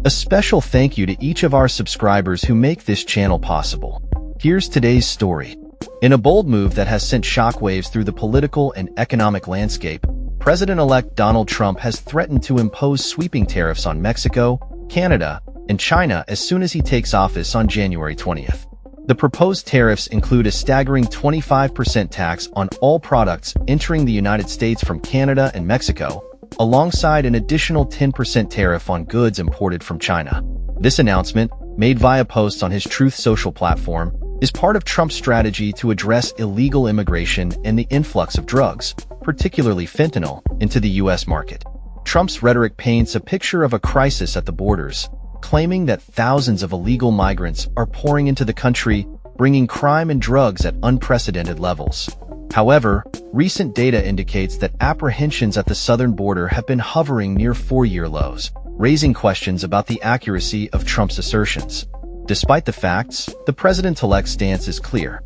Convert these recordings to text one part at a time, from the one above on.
A special thank you to each of our subscribers who make this channel possible. Here's today's story. In a bold move that has sent shockwaves through the political and economic landscape, President-elect Donald Trump has threatened to impose sweeping tariffs on Mexico, Canada, and China as soon as he takes office on January 20th. The proposed tariffs include a staggering 25% tax on all products entering the United States from Canada and Mexico, alongside an additional 10% tariff on goods imported from China. This announcement, made via posts on his Truth Social platform, is part of Trump's strategy to address illegal immigration and the influx of drugs, particularly fentanyl, into the U.S. market. Trump's rhetoric paints a picture of a crisis at the borders, claiming that thousands of illegal migrants are pouring into the country, bringing crime and drugs at unprecedented levels. However, recent data indicates that apprehensions at the southern border have been hovering near four-year lows, raising questions about the accuracy of Trump's assertions. Despite the facts, the president-elect's stance is clear.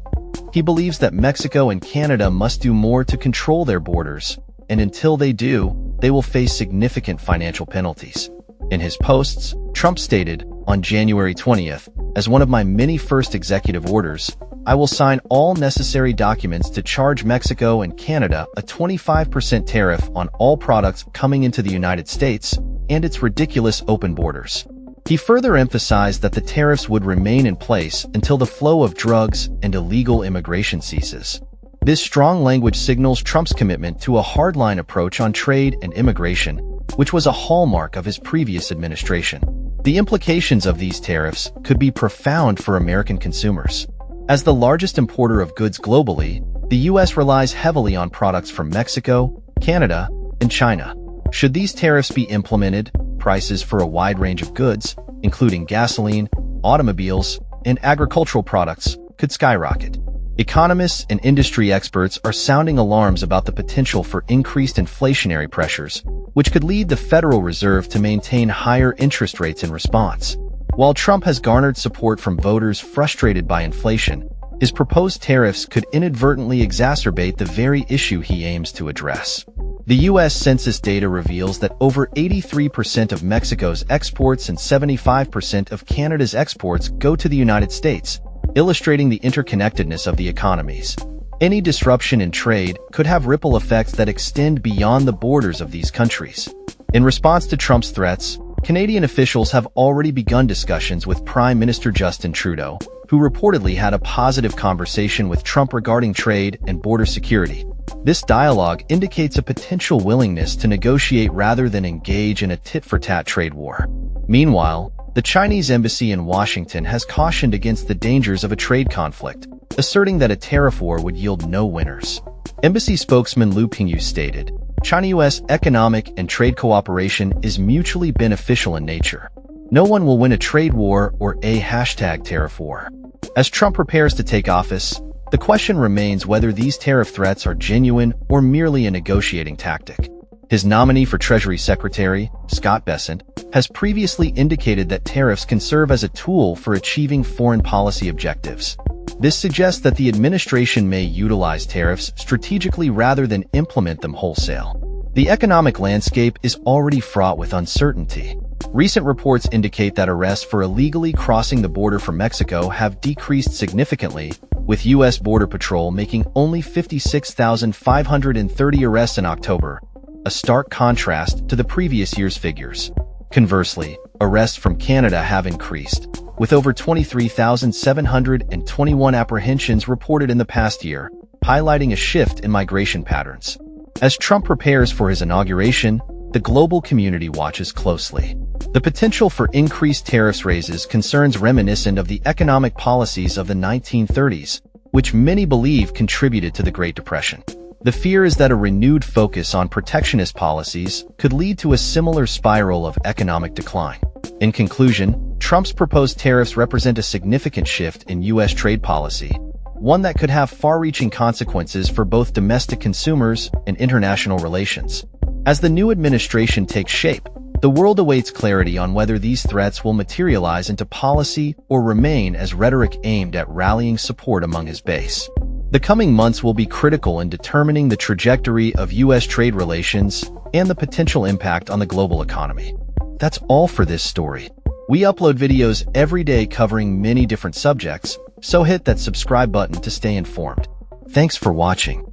He believes that Mexico and Canada must do more to control their borders, and until they do, they will face significant financial penalties. In his posts, Trump stated, on January 20th, as one of my many first executive orders, I will sign all necessary documents to charge Mexico and Canada a 25% tariff on all products coming into the United States and its ridiculous open borders. He further emphasized that the tariffs would remain in place until the flow of drugs and illegal immigration ceases. This strong language signals Trump's commitment to a hardline approach on trade and immigration, which was a hallmark of his previous administration. The implications of these tariffs could be profound for American consumers. As the largest importer of goods globally, the U.S. relies heavily on products from Mexico, Canada, and China. Should these tariffs be implemented, prices for a wide range of goods, including gasoline, automobiles, and agricultural products, could skyrocket. Economists and industry experts are sounding alarms about the potential for increased inflationary pressures, which could lead the Federal Reserve to maintain higher interest rates in response. While Trump has garnered support from voters frustrated by inflation, his proposed tariffs could inadvertently exacerbate the very issue he aims to address. The U.S. Census data reveals that over 83% of Mexico's exports and 75% of Canada's exports go to the United States, illustrating the interconnectedness of the economies. Any disruption in trade could have ripple effects that extend beyond the borders of these countries. In response to Trump's threats, Canadian officials have already begun discussions with Prime Minister Justin Trudeau, who reportedly had a positive conversation with Trump regarding trade and border security. This dialogue indicates a potential willingness to negotiate rather than engage in a tit-for-tat trade war. Meanwhile, the Chinese embassy in Washington has cautioned against the dangers of a trade conflict, asserting that a tariff war would yield no winners. Embassy spokesman Lu Pingyu stated, China-U.S. economic and trade cooperation is mutually beneficial in nature. No one will win a trade war or a #tariff war. As Trump prepares to take office, the question remains whether these tariff threats are genuine or merely a negotiating tactic. His nominee for Treasury Secretary, Scott Bessent, has previously indicated that tariffs can serve as a tool for achieving foreign policy objectives. This suggests that the administration may utilize tariffs strategically rather than implement them wholesale. The economic landscape is already fraught with uncertainty. Recent reports indicate that arrests for illegally crossing the border from Mexico have decreased significantly, with U.S. Border Patrol making only 56,530 arrests in October, a stark contrast to the previous year's figures. Conversely, arrests from Canada have increased, with over 23,721 apprehensions reported in the past year, highlighting a shift in migration patterns. As Trump prepares for his inauguration, the global community watches closely. The potential for increased tariffs raises concerns reminiscent of the economic policies of the 1930s, which many believe contributed to the Great Depression. The fear is that a renewed focus on protectionist policies could lead to a similar spiral of economic decline. In conclusion, Trump's proposed tariffs represent a significant shift in U.S. trade policy, one that could have far-reaching consequences for both domestic consumers and international relations. As the new administration takes shape, the world awaits clarity on whether these threats will materialize into policy or remain as rhetoric aimed at rallying support among his base. The coming months will be critical in determining the trajectory of U.S. trade relations and the potential impact on the global economy. That's all for this story. We upload videos every day covering many different subjects, so hit that subscribe button to stay informed. Thanks for watching.